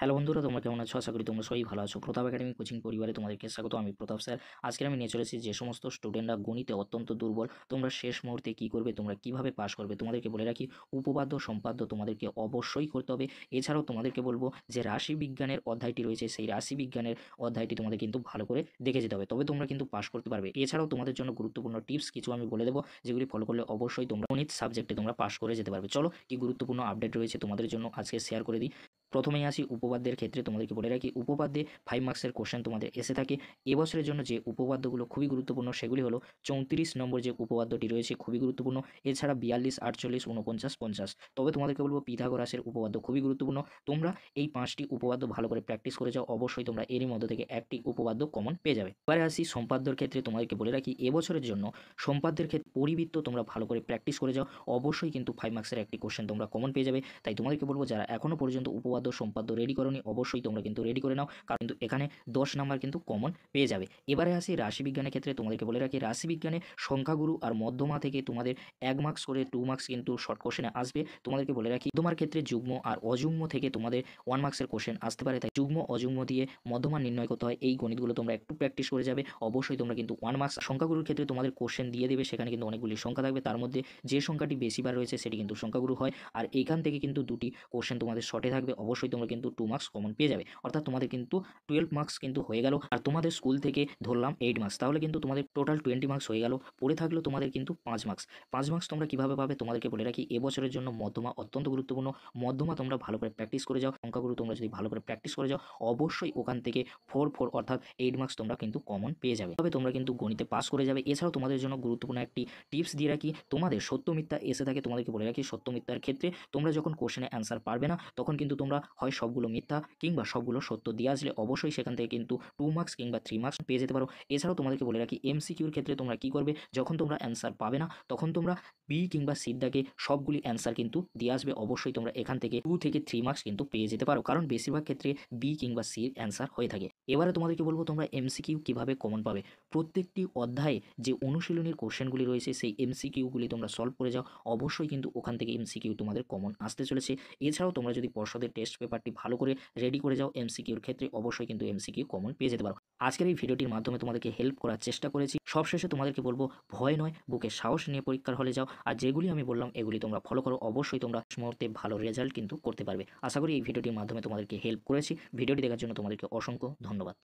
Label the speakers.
Speaker 1: Hello বন্ধুরা, তোমরা কেমন আছো? আশা করি তোমরা সবাই ভালো আছো। প্রতাপ একাডেমি কোচিং পরিবারে তোমাদেরকে স্বাগত। আমি প্রতাপ স্যার। আজকে আমি নিয়ে চলেছি যে সমস্ত স্টুডেন্টরা গণিতে অত্যন্ত দুর্বল, তোমরা শেষ মুহূর্তে কী করবে, তোমরা কিভাবে পাস করবে, তোমাদেরকে বলে রাখি উপপাদ্য সম্পাদ্য তোমাদেরকে অবশ্যই করতে হবে। এছাড়াও তোমাদেরকে বলবো যে রাশিবিজ্ঞানের অধ্যায়টি রয়েছে, সেই রাশিবিজ্ঞানের অধ্যায়টি তোমাদের কিন্তু ভালো করে দেখে যেতে হবে, তবে তোমরা কিন্তু পাস করতে পারবে। এছাড়াও তোমাদের জন্য গুরুত্বপূর্ণ টিপস কিছু আমি বলে দেবো, যেগুলি ফলো করলে অবশ্যই তোমরা গণিত সাবজেক্টে তোমরা পাস করে যেতে পারবে। চলো কি গুরুত্বপূর্ণ আপডেট রয়েছে তোমাদের জন্য আজকে শেয়ার করে দিই। প্রথমেই আসি উপপাদ্যের ক্ষেত্রে। তোমাদেরকে বলে রাখি উপপাদ্যে 5 মার্কসের কোশ্চেন তোমাদের এসে থাকে। এবছরের জন্য যে উপপাদ্যগুলো খুবই গুরুত্বপূর্ণ সেগুলি হলো 34 নম্বর যে উপপাদ্যটি রয়েছে খুবই গুরুত্বপূর্ণ। এছাড়া 42, 48, 49, 50। তবে তোমাদেরকে বলবো পিথাগোরাসের উপপাদ্য খুবই গুরুত্বপূর্ণ। তোমরা এই 5টি উপপাদ্য ভালো করে প্র্যাকটিস করে যাও, অবশ্যই তোমরা এরই মধ্যে থেকে একটি উপপাদ্য কমন পেয়ে যাবে। এবারে আসি সম্পাদ্যর ক্ষেত্রে। তোমাদেরকে বলে রাখি এবছরের জন্য সম্পাদ্যের ক্ষেত্রে পরিবৃত্ত তোমরা ভালো করে প্র্যাকটিস করে যাও, অবশ্যই কিন্তু 5 মার্কসের একটি কোশ্চেন তোমরা কমন পেয়ে যাবে। তাই তোমাদেরকে বলবো যারা এখনো পর্যন্ত উপপাদ্য সম্পাদ্য রেডি করোনি, অবশ্যই তোমরা কিন্তু রেডি করে নাও, কারণ কিন্তু এখানে 10 নাম্বার কিন্তু কমন পেয়ে যাবে। এবারে আসি রাশিবিজ্ঞানের ক্ষেত্রে। তোমাদেরকে বলে রাখি রাশিবিজ্ঞানে সংখ্যাগুরু আর মধ্যমা থেকে তোমাদের 1 মার্কস করে 2 মার্কস কিন্তু শর্ট কোশ্চেনে আসবে। তোমাদেরকে বলে রাখি মধ্যমার ক্ষেত্রে যুগ্ম আর অযুগ্ম থেকে তোমাদের 1 মার্কসের কোশ্চেন আসতে পারে, তাই যুগ্ম অযুগ্ম দিয়ে মধ্যমা নির্ণয় করতে হয়। এই গণিতগুলো তোমরা একটু প্র্যাকটিস করে যাবে, অবশ্যই তোমরা কিন্তু 1 মার্কস। সংখ্যাগুরুর ক্ষেত্রে তোমাদের কোশ্চেন দিয়ে দেবে, সেখানে কিন্তু অনেকগুলি সংখ্যা থাকবে, তার মধ্যে যে সংখ্যাটি বেশিবার রয়েছে সেটি কিন্তু সংখ্যাগুরু হয়। আর এইখান থেকে কিন্তু দুটি কোশ্চেন তোমাদের শর্টে থাকবে, অবশ্যই তোমরা কিন্তু 2 মার্কস কমন পেয়ে যাবে। অর্থাৎ তোমাদের কিন্তু 12 মার্কস কিন্তু হয়ে গেল। আর তোমাদের স্কুল থেকে ধরলাম 8 মার্কস, তাহলে কিন্তু তোমাদের টোটাল 20 মার্কস হয়ে গেল। পড়ে থাকলো তোমাদের কিন্তু 5 মার্কস। 5 মার্কস তোমরা কিভাবে পাবে? তোমাদেরকে বলে রাখি এবছরের জন্য মধ্যমা অত্যন্ত গুরুত্বপূর্ণ। মধ্যমা তোমরা ভালো করে প্র্যাকটিস করে যাও, সংখ্যাগুরু তোমরা যদি ভালো করে প্র্যাকটিস করে যাও, অবশ্যই ওখান থেকে 4 অর্থাৎ 8 মার্কস তোমরা কিন্তু কমন পেয়ে যাবে, তবে তোমরা কিন্তু গণিতে পাস করে যাবে। এছাড়াও তোমাদের জন্য গুরুত্বপূর্ণ একটি টিপস দিয়ে রাখি, তোমাদের সত্য মিথ্যা এসে থাকে। তোমাদেরকে বলে রাখি সত্য মিথ্যার ক্ষেত্রে তোমরা যখন কোশ্চেনে অ্যান্সার পারবে না, তখন কিন্তু তোমরা হয় সবগুলো মিথ্যা কিংবা সবগুলো সত্য দিয়ে আসলে অবশ্যই সেখান থেকে কিন্তু 2 মার্কস কিংবা 3 মার্কস পেয়ে যেতে পারো। এছাড়াও তোমাদেরকে বলে রাখি এমসিকিউর ক্ষেত্রে তোমরা কি করবে, যখন তোমরা অ্যান্সার পাবে না তখন তোমরা বি কিংবা সির দাগে সবগুলি অ্যান্সার কিন্তু দিয়ে আসবে, অবশ্যই তোমরা এখান থেকে 2 থেকে 3 মার্কস কিন্তু পেয়ে যেতে পারো, কারণ বেশিরভাগ ক্ষেত্রে বি কিংবা সির অ্যান্সার হয়ে থাকে। এবারে তোমাদেরকে বলবো তোমরা এমসিকিউ কিভাবে কমন পাবে। প্রত্যেকটি অধ্যায়ে যে অনুশীলনীর কোশ্চেনগুলি রয়েছে সেই এমসিকিউগুলি তোমরা সলভ করে যাও, অবশ্যই কিন্তু ওখান থেকে এমসিকিউ তোমাদের কমন আসতে চলেছে। এছাড়াও তোমরা যদি পর্ষদের টেস্ট পেপারটি ভালো করে রেডি করে যাও এমসিকিউর ক্ষেত্রে, অবশ্যই কিন্তু এমসিকিউ কমন পেয়ে যেতে পারো। আজকের এই ভিডিওটির মাধ্যমে তোমাদেরকে হেল্প করার চেষ্টা করেছি। সবশেষে তোমাদেরকে বলবো ভয় নয়, বুকে সাহস নিয়ে পরীক্ষার হলে যাও, আর যেগুলি আমি বললাম এগুলি তোমরা ফলো করো, অবশ্যই তোমরা মুহূর্তে ভালো রেজাল্ট কিন্তু করতে পারবে। আশা করি এই ভিডিওটির মাধ্যমে তোমাদেরকে হেল্প করেছি। ভিডিওটি দেখার জন্য তোমাদেরকে অসংখ্য ধন্যবাদ।